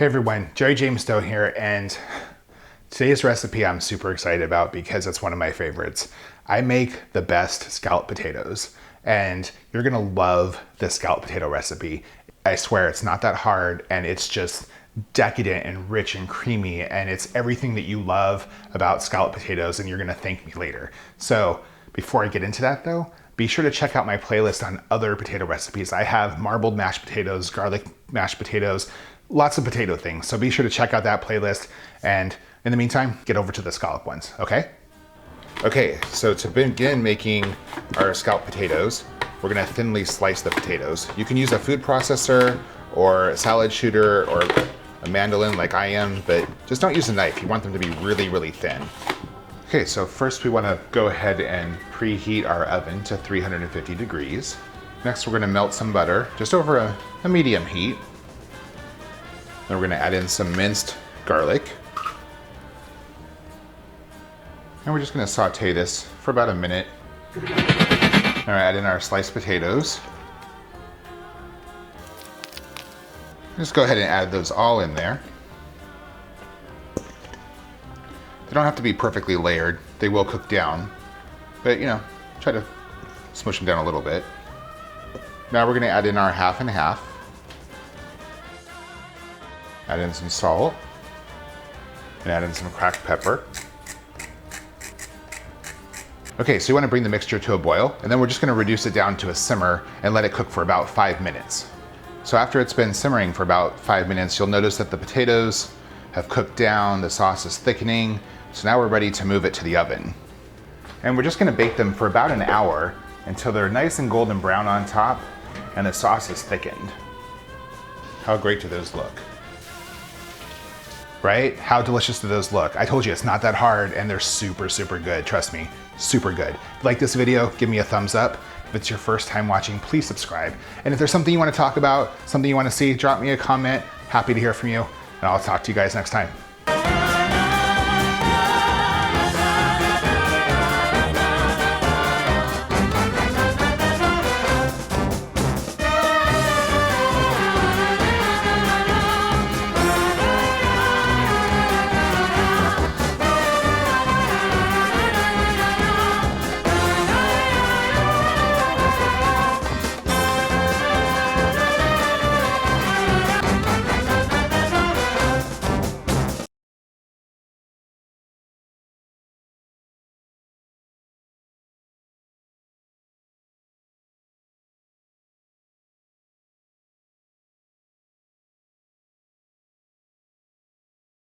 Hey everyone, Jerry James Stowe here, and today's recipe I'm super excited about because it's one of my favorites. I make the best scalloped potatoes, and you're gonna love this scalloped potato recipe. I swear it's not that hard, and it's just decadent and rich and creamy, and it's everything that you love about scalloped potatoes, and you're gonna thank me later. So before I get into that though, be sure to check out my playlist on other potato recipes. I have marbled mashed potatoes, garlic mashed potatoes, lots of potato things. So be sure to check out that playlist. And in the meantime, get over to the scallop ones, okay? Okay, so to begin making our scalloped potatoes, we're gonna thinly slice the potatoes. You can use a food processor or a salad shooter or a mandolin like I am, but just don't use a knife. You want them to be really, really thin. Okay, so first we wanna go ahead and preheat our oven to 350 degrees. Next, we're gonna melt some butter, just over a medium heat. Then we're gonna add in some minced garlic. And we're just gonna saute this for about a minute. Now we're add in our sliced potatoes. Just go ahead and add those all in there. They don't have to be perfectly layered. They will cook down, but try to smush them down a little bit. Now we're gonna add in our half and half. Add in some salt, and add in some cracked pepper. Okay, so you want to bring the mixture to a boil, and then we're just going to reduce it down to a simmer and let it cook for about 5 minutes. So after it's been simmering for about 5 minutes, you'll notice that the potatoes have cooked down, the sauce is thickening, so now we're ready to move it to the oven. And we're just going to bake them for about an hour until they're nice and golden brown on top and the sauce is thickened. How great do those look? Right? How delicious do those look? I told you it's not that hard, and they're super, super good. Trust me, super good. If you like this video, give me a thumbs up. If it's your first time watching, please subscribe. And if there's something you want to talk about, something you want to see, drop me a comment. Happy to hear from you, and I'll talk to you guys next time.